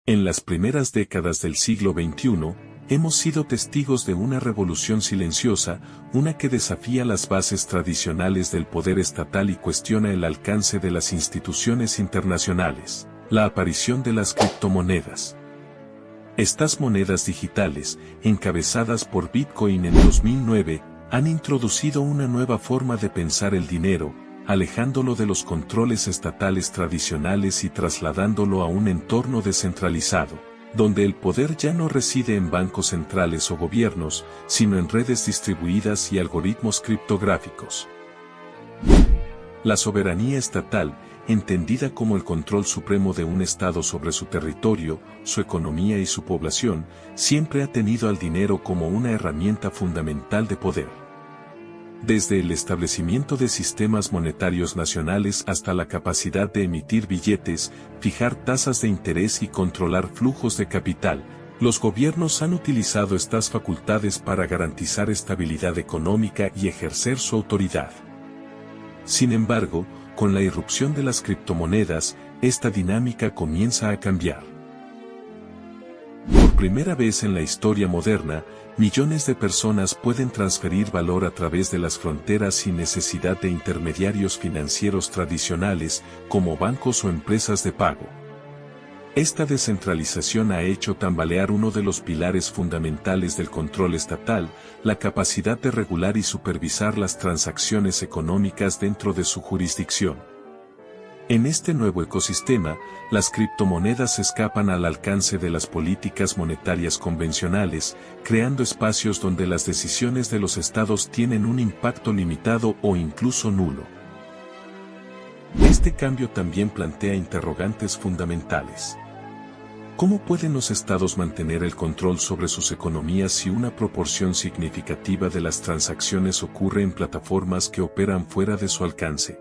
En las primeras décadas del siglo XXI, hemos sido testigos de una revolución silenciosa, una que desafía las bases tradicionales del poder estatal y cuestiona el alcance de las instituciones internacionales: la aparición de las criptomonedas. Estas monedas digitales, encabezadas por Bitcoin en 2009, han introducido una nueva forma de pensar el dinero, alejándolo de los controles estatales tradicionales y trasladándolo a un entorno descentralizado, donde el poder ya no reside en bancos centrales o gobiernos, sino en redes distribuidas y algoritmos criptográficos. La soberanía estatal, entendida como el control supremo de un Estado sobre su territorio, su economía y su población, siempre ha tenido al dinero como una herramienta fundamental de poder. Desde el establecimiento de sistemas monetarios nacionales hasta la capacidad de emitir billetes, fijar tasas de interés y controlar flujos de capital, los gobiernos han utilizado estas facultades para garantizar estabilidad económica y ejercer su autoridad. Sin embargo, con la irrupción de las criptomonedas, esta dinámica comienza a cambiar. Por primera vez en la historia moderna, millones de personas pueden transferir valor a través de las fronteras sin necesidad de intermediarios financieros tradicionales, como bancos o empresas de pago. Esta descentralización ha hecho tambalear uno de los pilares fundamentales del control estatal: la capacidad de regular y supervisar las transacciones económicas dentro de su jurisdicción. En este nuevo ecosistema, las criptomonedas escapan al alcance de las políticas monetarias convencionales, creando espacios donde las decisiones de los estados tienen un impacto limitado o incluso nulo. Este cambio también plantea interrogantes fundamentales. ¿Cómo pueden los estados mantener el control sobre sus economías si una proporción significativa de las transacciones ocurre en plataformas que operan fuera de su alcance?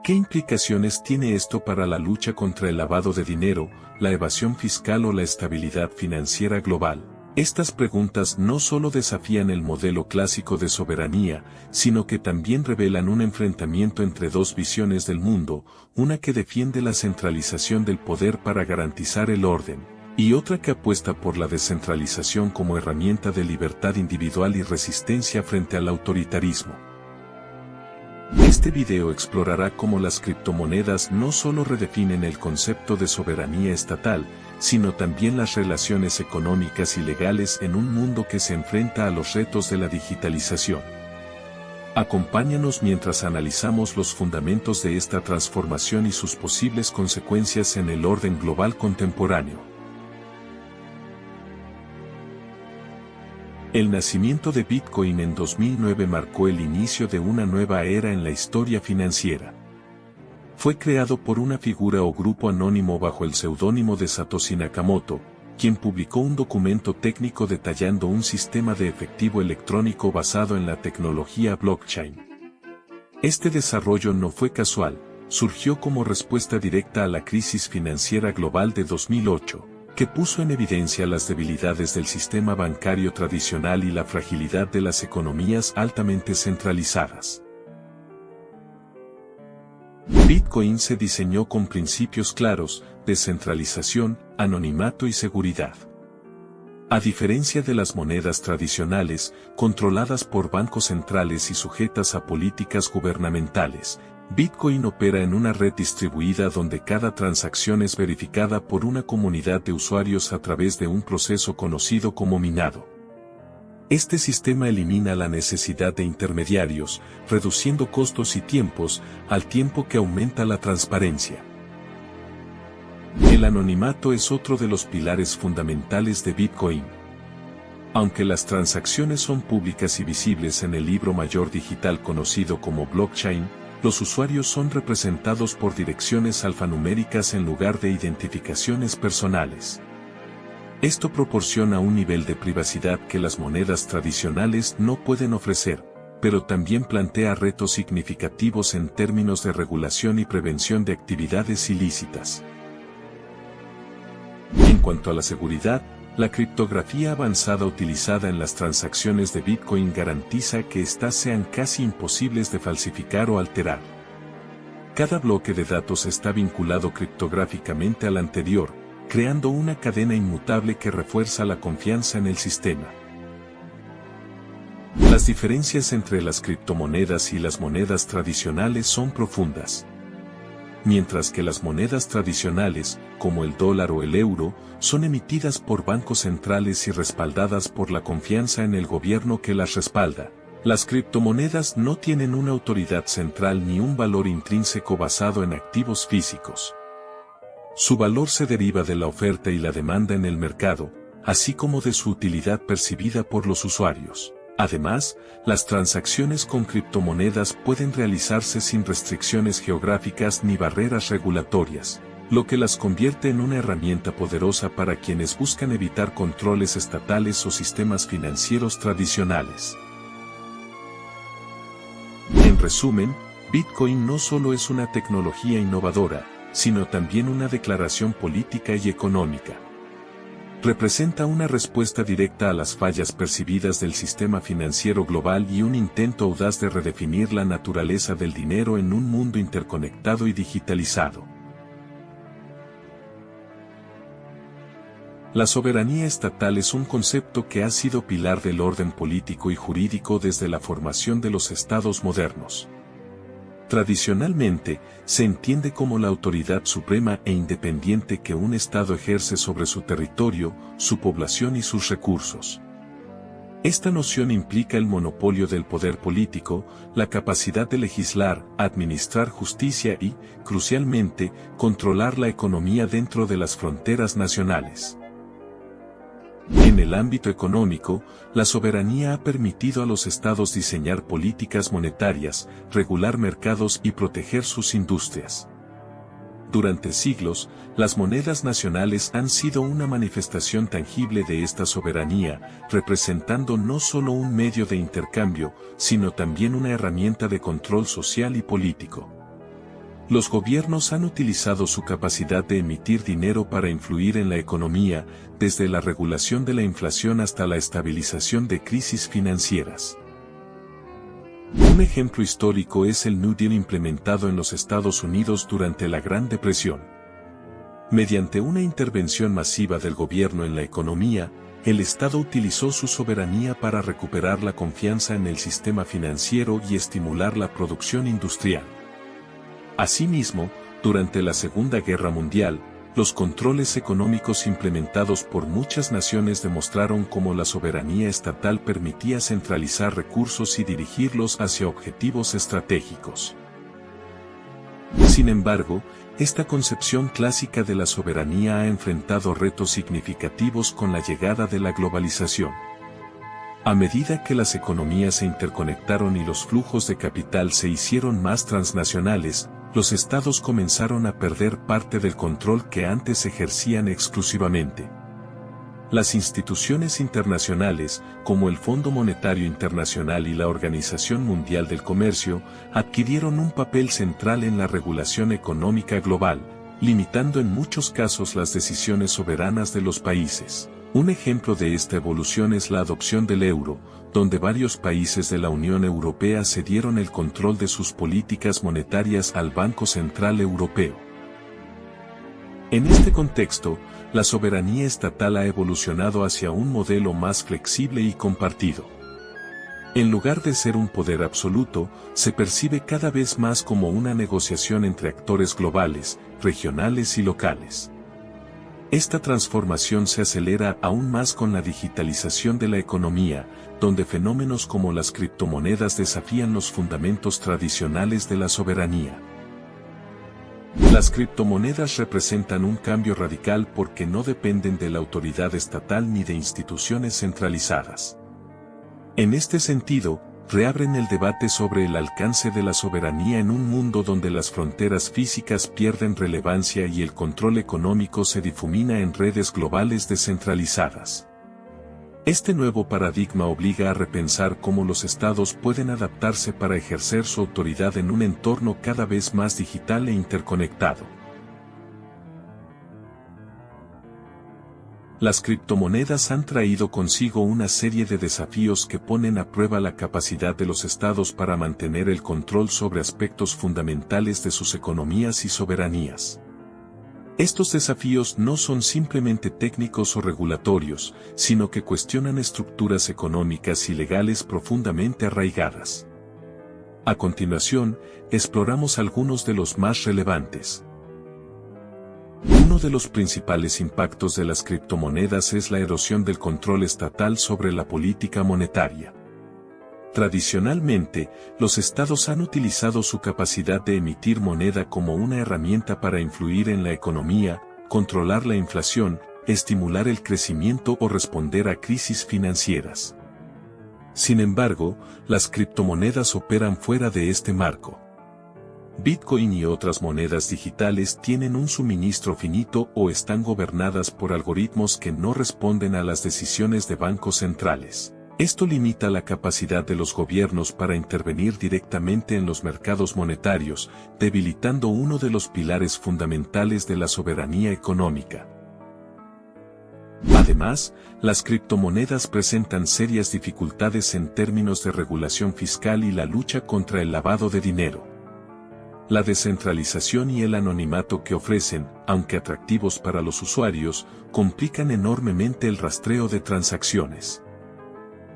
¿Qué implicaciones tiene esto para la lucha contra el lavado de dinero, la evasión fiscal o la estabilidad financiera global? Estas preguntas no solo desafían el modelo clásico de soberanía, sino que también revelan un enfrentamiento entre dos visiones del mundo: una que defiende la centralización del poder para garantizar el orden, y otra que apuesta por la descentralización como herramienta de libertad individual y resistencia frente al autoritarismo. Este video explorará cómo las criptomonedas no solo redefinen el concepto de soberanía estatal, sino también las relaciones económicas y legales en un mundo que se enfrenta a los retos de la digitalización. Acompáñanos mientras analizamos los fundamentos de esta transformación y sus posibles consecuencias en el orden global contemporáneo. El nacimiento de Bitcoin en 2009 marcó el inicio de una nueva era en la historia financiera. Fue creado por una figura o grupo anónimo bajo el seudónimo de Satoshi Nakamoto, quien publicó un documento técnico detallando un sistema de efectivo electrónico basado en la tecnología blockchain. Este desarrollo no fue casual, surgió como respuesta directa a la crisis financiera global de 2008. Que puso en evidencia las debilidades del sistema bancario tradicional y la fragilidad de las economías altamente centralizadas. Bitcoin se diseñó con principios claros: descentralización, anonimato y seguridad. A diferencia de las monedas tradicionales, controladas por bancos centrales y sujetas a políticas gubernamentales, Bitcoin opera en una red distribuida donde cada transacción es verificada por una comunidad de usuarios a través de un proceso conocido como minado. Este sistema elimina la necesidad de intermediarios, reduciendo costos y tiempos, al tiempo que aumenta la transparencia. El anonimato es otro de los pilares fundamentales de Bitcoin. Aunque las transacciones son públicas y visibles en el libro mayor digital conocido como blockchain, los usuarios son representados por direcciones alfanuméricas en lugar de identificaciones personales. Esto proporciona un nivel de privacidad que las monedas tradicionales no pueden ofrecer, pero también plantea retos significativos en términos de regulación y prevención de actividades ilícitas. En cuanto a la seguridad, la criptografía avanzada utilizada en las transacciones de Bitcoin garantiza que éstas sean casi imposibles de falsificar o alterar. Cada bloque de datos está vinculado criptográficamente al anterior, creando una cadena inmutable que refuerza la confianza en el sistema. Las diferencias entre las criptomonedas y las monedas tradicionales son profundas. Mientras que las monedas tradicionales, como el dólar o el euro, son emitidas por bancos centrales y respaldadas por la confianza en el gobierno que las respalda, las criptomonedas no tienen una autoridad central ni un valor intrínseco basado en activos físicos. Su valor se deriva de la oferta y la demanda en el mercado, así como de su utilidad percibida por los usuarios. Además, las transacciones con criptomonedas pueden realizarse sin restricciones geográficas ni barreras regulatorias, lo que las convierte en una herramienta poderosa para quienes buscan evitar controles estatales o sistemas financieros tradicionales. En resumen, Bitcoin no solo es una tecnología innovadora, sino también una declaración política y económica. Representa una respuesta directa a las fallas percibidas del sistema financiero global y un intento audaz de redefinir la naturaleza del dinero en un mundo interconectado y digitalizado. La soberanía estatal es un concepto que ha sido pilar del orden político y jurídico desde la formación de los estados modernos. Tradicionalmente, se entiende como la autoridad suprema e independiente que un Estado ejerce sobre su territorio, su población y sus recursos. Esta noción implica el monopolio del poder político, la capacidad de legislar, administrar justicia y, crucialmente, controlar la economía dentro de las fronteras nacionales. En el ámbito económico, la soberanía ha permitido a los estados diseñar políticas monetarias, regular mercados y proteger sus industrias. Durante siglos, las monedas nacionales han sido una manifestación tangible de esta soberanía, representando no solo un medio de intercambio, sino también una herramienta de control social y político. Los gobiernos han utilizado su capacidad de emitir dinero para influir en la economía, desde la regulación de la inflación hasta la estabilización de crisis financieras. Un ejemplo histórico es el New Deal implementado en los Estados Unidos durante la Gran Depresión. Mediante una intervención masiva del gobierno en la economía, el Estado utilizó su soberanía para recuperar la confianza en el sistema financiero y estimular la producción industrial. Asimismo, durante la Segunda Guerra Mundial, los controles económicos implementados por muchas naciones demostraron cómo la soberanía estatal permitía centralizar recursos y dirigirlos hacia objetivos estratégicos. Sin embargo, esta concepción clásica de la soberanía ha enfrentado retos significativos con la llegada de la globalización. A medida que las economías se interconectaron y los flujos de capital se hicieron más transnacionales, los estados comenzaron a perder parte del control que antes ejercían exclusivamente. Las instituciones internacionales, como el Fondo Monetario Internacional y la Organización Mundial del Comercio, adquirieron un papel central en la regulación económica global, limitando en muchos casos las decisiones soberanas de los países. Un ejemplo de esta evolución es la adopción del euro, donde varios países de la Unión Europea cedieron el control de sus políticas monetarias al Banco Central Europeo. En este contexto, la soberanía estatal ha evolucionado hacia un modelo más flexible y compartido. En lugar de ser un poder absoluto, se percibe cada vez más como una negociación entre actores globales, regionales y locales. Esta transformación se acelera aún más con la digitalización de la economía, donde fenómenos como las criptomonedas desafían los fundamentos tradicionales de la soberanía. Las criptomonedas representan un cambio radical porque no dependen de la autoridad estatal ni de instituciones centralizadas. En este sentido, reabren el debate sobre el alcance de la soberanía en un mundo donde las fronteras físicas pierden relevancia y el control económico se difumina en redes globales descentralizadas. Este nuevo paradigma obliga a repensar cómo los estados pueden adaptarse para ejercer su autoridad en un entorno cada vez más digital e interconectado. Las criptomonedas han traído consigo una serie de desafíos que ponen a prueba la capacidad de los estados para mantener el control sobre aspectos fundamentales de sus economías y soberanías. Estos desafíos no son simplemente técnicos o regulatorios, sino que cuestionan estructuras económicas y legales profundamente arraigadas. A continuación, exploramos algunos de los más relevantes. Uno de los principales impactos de las criptomonedas es la erosión del control estatal sobre la política monetaria. Tradicionalmente, los estados han utilizado su capacidad de emitir moneda como una herramienta para influir en la economía, controlar la inflación, estimular el crecimiento o responder a crisis financieras. Sin embargo, las criptomonedas operan fuera de este marco. Bitcoin y otras monedas digitales tienen un suministro finito o están gobernadas por algoritmos que no responden a las decisiones de bancos centrales. Esto limita la capacidad de los gobiernos para intervenir directamente en los mercados monetarios, debilitando uno de los pilares fundamentales de la soberanía económica. Además, las criptomonedas presentan serias dificultades en términos de regulación fiscal y la lucha contra el lavado de dinero. La descentralización y el anonimato que ofrecen, aunque atractivos para los usuarios, complican enormemente el rastreo de transacciones.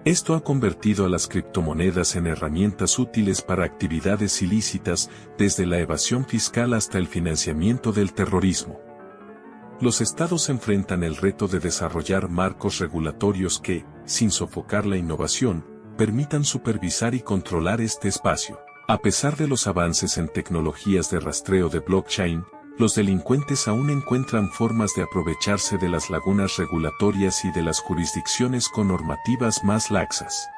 Esto ha convertido a las criptomonedas en herramientas útiles para actividades ilícitas, desde la evasión fiscal hasta el financiamiento del terrorismo. Los estados enfrentan el reto de desarrollar marcos regulatorios que, sin sofocar la innovación, permitan supervisar y controlar este espacio. A pesar de los avances en tecnologías de rastreo de blockchain, los delincuentes aún encuentran formas de aprovecharse de las lagunas regulatorias y de las jurisdicciones con normativas más laxas.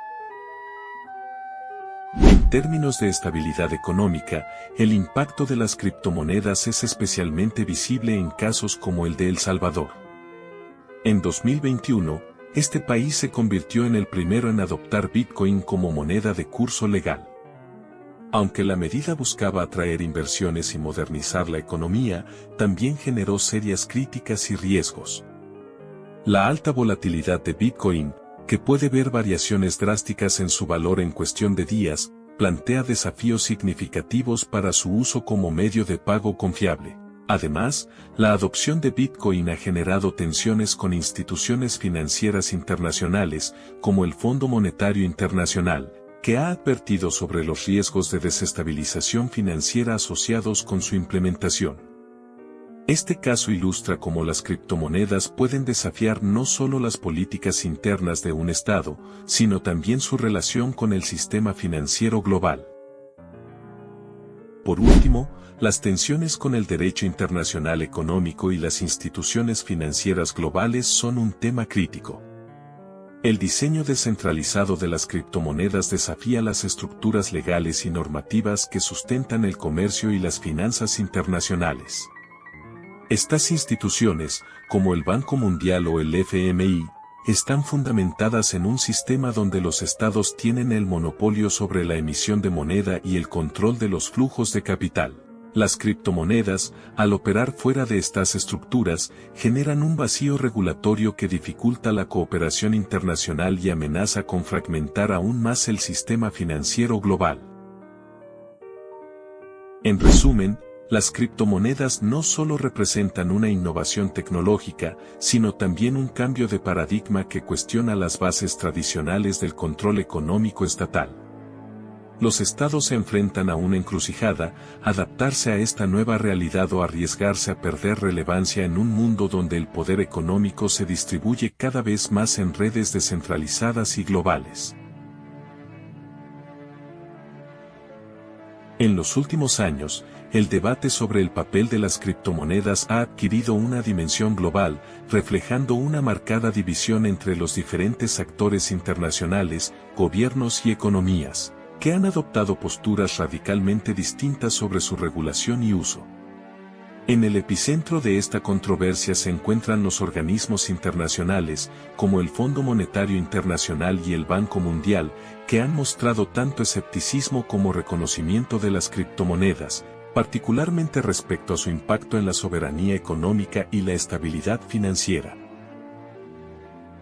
En términos de estabilidad económica, el impacto de las criptomonedas es especialmente visible en casos como el de El Salvador. En 2021, este país se convirtió en el primero en adoptar Bitcoin como moneda de curso legal. Aunque la medida buscaba atraer inversiones y modernizar la economía, también generó serias críticas y riesgos. La alta volatilidad de Bitcoin, que puede ver variaciones drásticas en su valor en cuestión de días, plantea desafíos significativos para su uso como medio de pago confiable. Además, la adopción de Bitcoin ha generado tensiones con instituciones financieras internacionales, como el Fondo Monetario Internacional, que ha advertido sobre los riesgos de desestabilización financiera asociados con su implementación. Este caso ilustra cómo las criptomonedas pueden desafiar no solo las políticas internas de un Estado, sino también su relación con el sistema financiero global. Por último, las tensiones con el derecho internacional económico y las instituciones financieras globales son un tema crítico. El diseño descentralizado de las criptomonedas desafía las estructuras legales y normativas que sustentan el comercio y las finanzas internacionales. Estas instituciones, como el Banco Mundial o el FMI, están fundamentadas en un sistema donde los estados tienen el monopolio sobre la emisión de moneda y el control de los flujos de capital. Las criptomonedas, al operar fuera de estas estructuras, generan un vacío regulatorio que dificulta la cooperación internacional y amenaza con fragmentar aún más el sistema financiero global. En resumen, las criptomonedas no solo representan una innovación tecnológica, sino también un cambio de paradigma que cuestiona las bases tradicionales del control económico estatal. Los estados se enfrentan a una encrucijada: adaptarse a esta nueva realidad o arriesgarse a perder relevancia en un mundo donde el poder económico se distribuye cada vez más en redes descentralizadas y globales. En los últimos años, el debate sobre el papel de las criptomonedas ha adquirido una dimensión global, reflejando una marcada división entre los diferentes actores internacionales, gobiernos y economías, que han adoptado posturas radicalmente distintas sobre su regulación y uso. En el epicentro de esta controversia se encuentran los organismos internacionales, como el Fondo Monetario Internacional y el Banco Mundial, que han mostrado tanto escepticismo como reconocimiento de las criptomonedas, particularmente respecto a su impacto en la soberanía económica y la estabilidad financiera.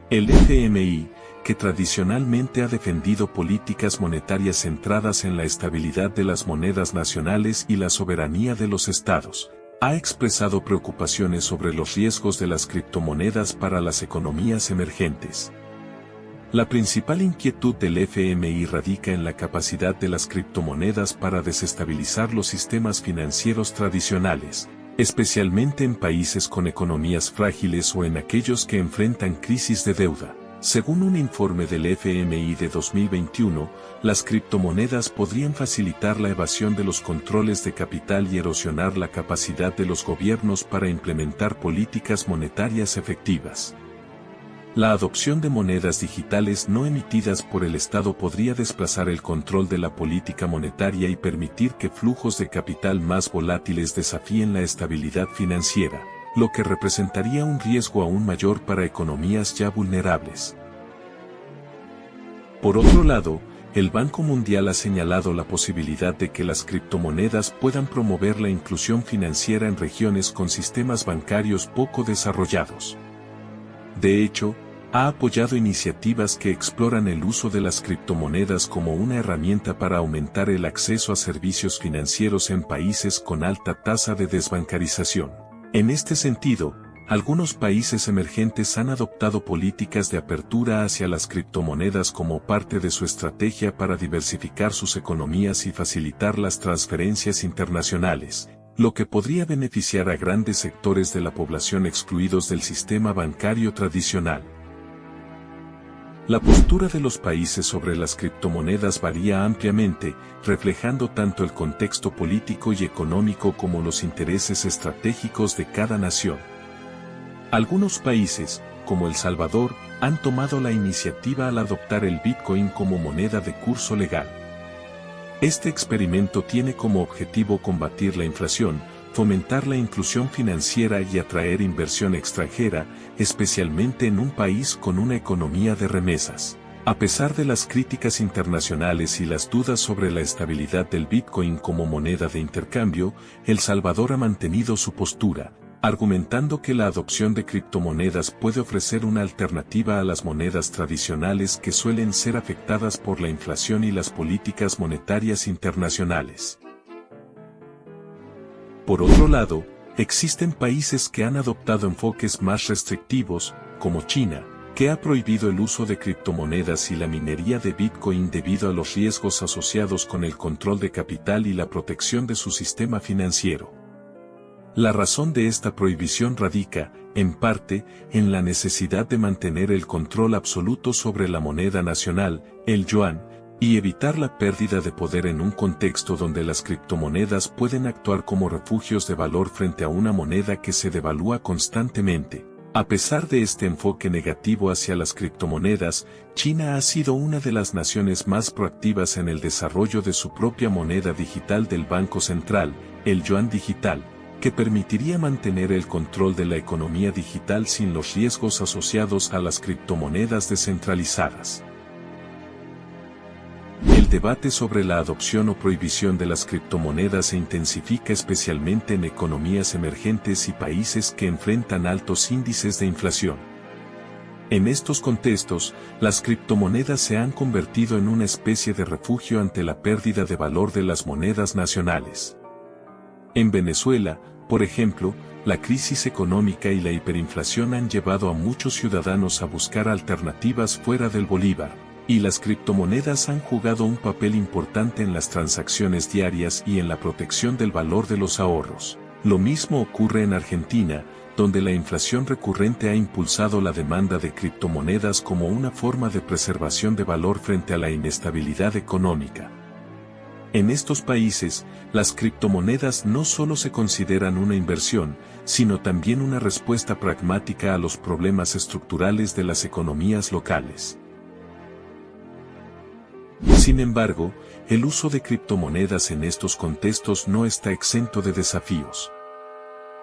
El FMI, que tradicionalmente ha defendido políticas monetarias centradas en la estabilidad de las monedas nacionales y la soberanía de los estados, ha expresado preocupaciones sobre los riesgos de las criptomonedas para las economías emergentes. La principal inquietud del FMI radica en la capacidad de las criptomonedas para desestabilizar los sistemas financieros tradicionales, especialmente en países con economías frágiles o en aquellos que enfrentan crisis de deuda. Según un informe del FMI de 2021, las criptomonedas podrían facilitar la evasión de los controles de capital y erosionar la capacidad de los gobiernos para implementar políticas monetarias efectivas. La adopción de monedas digitales no emitidas por el Estado podría desplazar el control de la política monetaria y permitir que flujos de capital más volátiles desafíen la estabilidad financiera, lo que representaría un riesgo aún mayor para economías ya vulnerables. Por otro lado, el Banco Mundial ha señalado la posibilidad de que las criptomonedas puedan promover la inclusión financiera en regiones con sistemas bancarios poco desarrollados. De hecho, ha apoyado iniciativas que exploran el uso de las criptomonedas como una herramienta para aumentar el acceso a servicios financieros en países con alta tasa de desbancarización. En este sentido, algunos países emergentes han adoptado políticas de apertura hacia las criptomonedas como parte de su estrategia para diversificar sus economías y facilitar las transferencias internacionales, lo que podría beneficiar a grandes sectores de la población excluidos del sistema bancario tradicional. La postura de los países sobre las criptomonedas varía ampliamente, reflejando tanto el contexto político y económico como los intereses estratégicos de cada nación. Algunos países, como El Salvador, han tomado la iniciativa al adoptar el Bitcoin como moneda de curso legal. Este experimento tiene como objetivo combatir la inflación, fomentar la inclusión financiera y atraer inversión extranjera, especialmente en un país con una economía de remesas. A pesar de las críticas internacionales y las dudas sobre la estabilidad del Bitcoin como moneda de intercambio, El Salvador ha mantenido su postura, argumentando que la adopción de criptomonedas puede ofrecer una alternativa a las monedas tradicionales que suelen ser afectadas por la inflación y las políticas monetarias internacionales. Por otro lado, existen países que han adoptado enfoques más restrictivos, como China, que ha prohibido el uso de criptomonedas y la minería de Bitcoin debido a los riesgos asociados con el control de capital y la protección de su sistema financiero. La razón de esta prohibición radica, en parte, en la necesidad de mantener el control absoluto sobre la moneda nacional, el yuan, y evitar la pérdida de poder en un contexto donde las criptomonedas pueden actuar como refugios de valor frente a una moneda que se devalúa constantemente. A pesar de este enfoque negativo hacia las criptomonedas, China ha sido una de las naciones más proactivas en el desarrollo de su propia moneda digital del Banco Central, el yuan digital, que permitiría mantener el control de la economía digital sin los riesgos asociados a las criptomonedas descentralizadas. El debate sobre la adopción o prohibición de las criptomonedas se intensifica especialmente en economías emergentes y países que enfrentan altos índices de inflación. En estos contextos, las criptomonedas se han convertido en una especie de refugio ante la pérdida de valor de las monedas nacionales. En Venezuela, por ejemplo, la crisis económica y la hiperinflación han llevado a muchos ciudadanos a buscar alternativas fuera del bolívar, y las criptomonedas han jugado un papel importante en las transacciones diarias y en la protección del valor de los ahorros. Lo mismo ocurre en Argentina, donde la inflación recurrente ha impulsado la demanda de criptomonedas como una forma de preservación de valor frente a la inestabilidad económica. En estos países, las criptomonedas no solo se consideran una inversión, sino también una respuesta pragmática a los problemas estructurales de las economías locales. Sin embargo, el uso de criptomonedas en estos contextos no está exento de desafíos.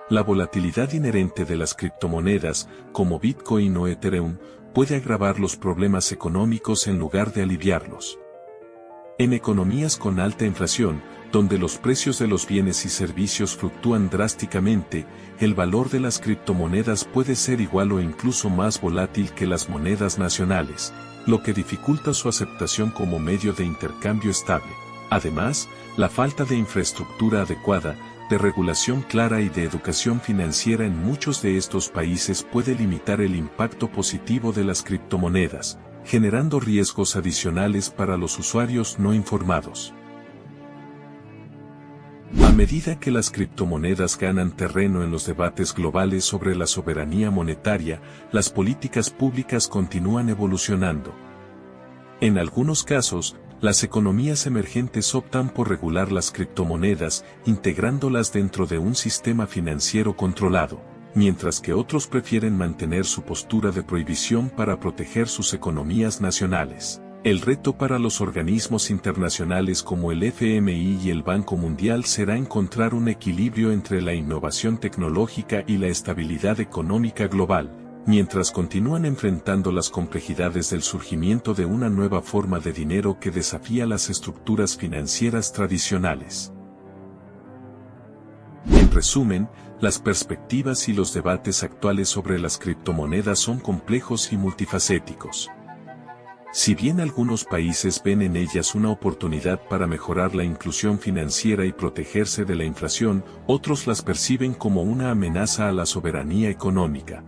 La volatilidad inherente de las criptomonedas, como Bitcoin o Ethereum, puede agravar los problemas económicos en lugar de aliviarlos. En economías con alta inflación, donde los precios de los bienes y servicios fluctúan drásticamente, el valor de las criptomonedas puede ser igual o incluso más volátil que las monedas nacionales, lo que dificulta su aceptación como medio de intercambio estable. Además, la falta de infraestructura adecuada, de regulación clara y de educación financiera en muchos de estos países puede limitar el impacto positivo de las criptomonedas, generando riesgos adicionales para los usuarios no informados. A medida que las criptomonedas ganan terreno en los debates globales sobre la soberanía monetaria, las políticas públicas continúan evolucionando. En algunos casos, las economías emergentes optan por regular las criptomonedas, integrándolas dentro de un sistema financiero controlado, mientras que otros prefieren mantener su postura de prohibición para proteger sus economías nacionales. El reto para los organismos internacionales como el FMI y el Banco Mundial será encontrar un equilibrio entre la innovación tecnológica y la estabilidad económica global, mientras continúan enfrentando las complejidades del surgimiento de una nueva forma de dinero que desafía las estructuras financieras tradicionales. En resumen, las perspectivas y los debates actuales sobre las criptomonedas son complejos y multifacéticos. Si bien algunos países ven en ellas una oportunidad para mejorar la inclusión financiera y protegerse de la inflación, otros las perciben como una amenaza a la soberanía económica.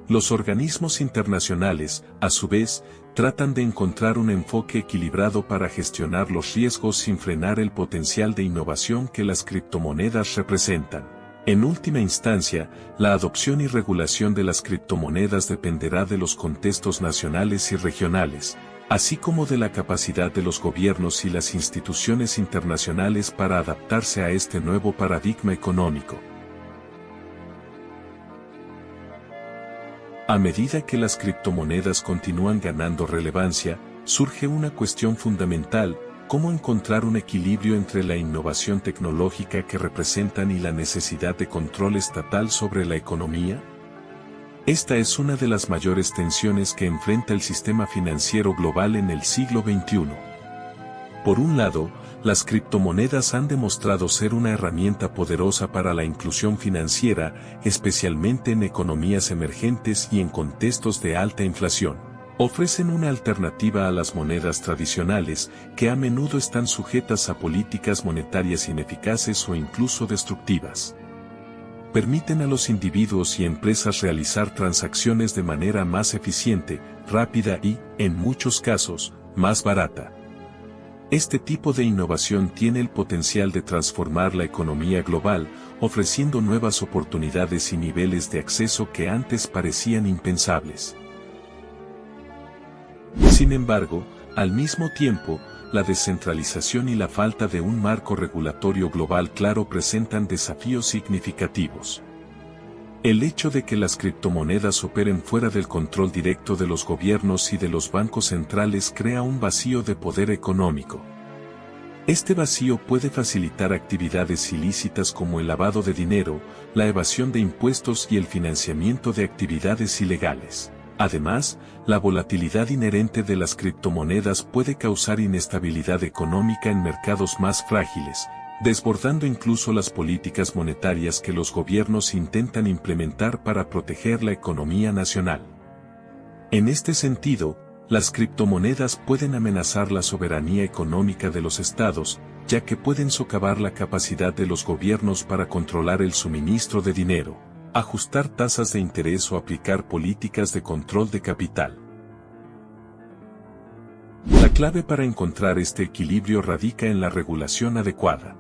Los organismos internacionales, a su vez, tratan de encontrar un enfoque equilibrado para gestionar los riesgos sin frenar el potencial de innovación que las criptomonedas representan. En última instancia, la adopción y regulación de las criptomonedas dependerá de los contextos nacionales y regionales, así como de la capacidad de los gobiernos y las instituciones internacionales para adaptarse a este nuevo paradigma económico. A medida que las criptomonedas continúan ganando relevancia, surge una cuestión fundamental: ¿cómo encontrar un equilibrio entre la innovación tecnológica que representan y la necesidad de control estatal sobre la economía? Esta es una de las mayores tensiones que enfrenta el sistema financiero global en el siglo XXI. Por un lado, las criptomonedas han demostrado ser una herramienta poderosa para la inclusión financiera, especialmente en economías emergentes y en contextos de alta inflación. Ofrecen una alternativa a las monedas tradicionales, que a menudo están sujetas a políticas monetarias ineficaces o incluso destructivas. Permiten a los individuos y empresas realizar transacciones de manera más eficiente, rápida y, en muchos casos, más barata. Este tipo de innovación tiene el potencial de transformar la economía global, ofreciendo nuevas oportunidades y niveles de acceso que antes parecían impensables. Sin embargo, al mismo tiempo, la descentralización y la falta de un marco regulatorio global claro presentan desafíos significativos. El hecho de que las criptomonedas operen fuera del control directo de los gobiernos y de los bancos centrales crea un vacío de poder económico. Este vacío puede facilitar actividades ilícitas como el lavado de dinero, la evasión de impuestos y el financiamiento de actividades ilegales. Además, la volatilidad inherente de las criptomonedas puede causar inestabilidad económica en mercados más frágiles, desbordando incluso las políticas monetarias que los gobiernos intentan implementar para proteger la economía nacional. En este sentido, las criptomonedas pueden amenazar la soberanía económica de los estados, ya que pueden socavar la capacidad de los gobiernos para controlar el suministro de dinero, ajustar tasas de interés o aplicar políticas de control de capital. La clave para encontrar este equilibrio radica en la regulación adecuada.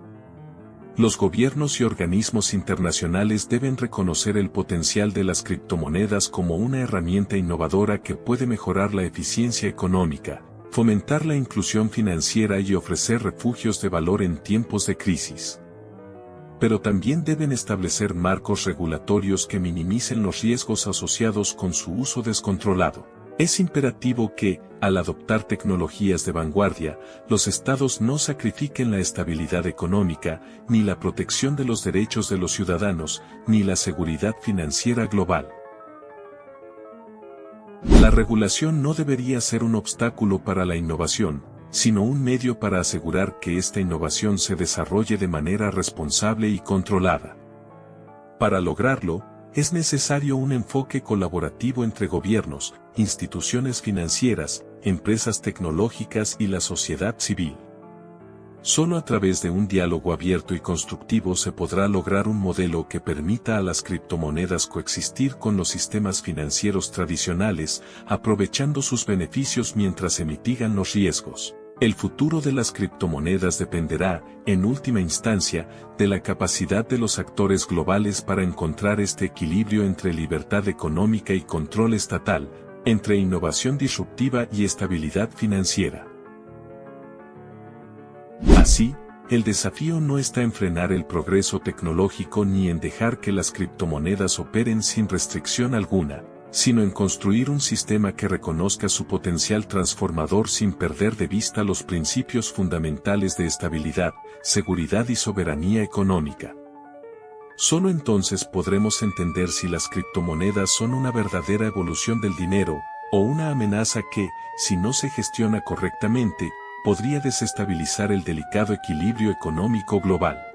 Los gobiernos y organismos internacionales deben reconocer el potencial de las criptomonedas como una herramienta innovadora que puede mejorar la eficiencia económica, fomentar la inclusión financiera y ofrecer refugios de valor en tiempos de crisis. Pero también deben establecer marcos regulatorios que minimicen los riesgos asociados con su uso descontrolado. Es imperativo que, al adoptar tecnologías de vanguardia, los estados no sacrifiquen la estabilidad económica, ni la protección de los derechos de los ciudadanos, ni la seguridad financiera global. La regulación no debería ser un obstáculo para la innovación, sino un medio para asegurar que esta innovación se desarrolle de manera responsable y controlada. Para lograrlo, es necesario un enfoque colaborativo entre gobiernos, instituciones financieras, empresas tecnológicas y la sociedad civil. Solo a través de un diálogo abierto y constructivo se podrá lograr un modelo que permita a las criptomonedas coexistir con los sistemas financieros tradicionales, aprovechando sus beneficios mientras se mitigan los riesgos. El futuro de las criptomonedas dependerá, en última instancia, de la capacidad de los actores globales para encontrar este equilibrio entre libertad económica y control estatal, entre innovación disruptiva y estabilidad financiera. Así, el desafío no está en frenar el progreso tecnológico ni en dejar que las criptomonedas operen sin restricción alguna, sino en construir un sistema que reconozca su potencial transformador sin perder de vista los principios fundamentales de estabilidad, seguridad y soberanía económica. Solo entonces podremos entender si las criptomonedas son una verdadera evolución del dinero, o una amenaza que, si no se gestiona correctamente, podría desestabilizar el delicado equilibrio económico global.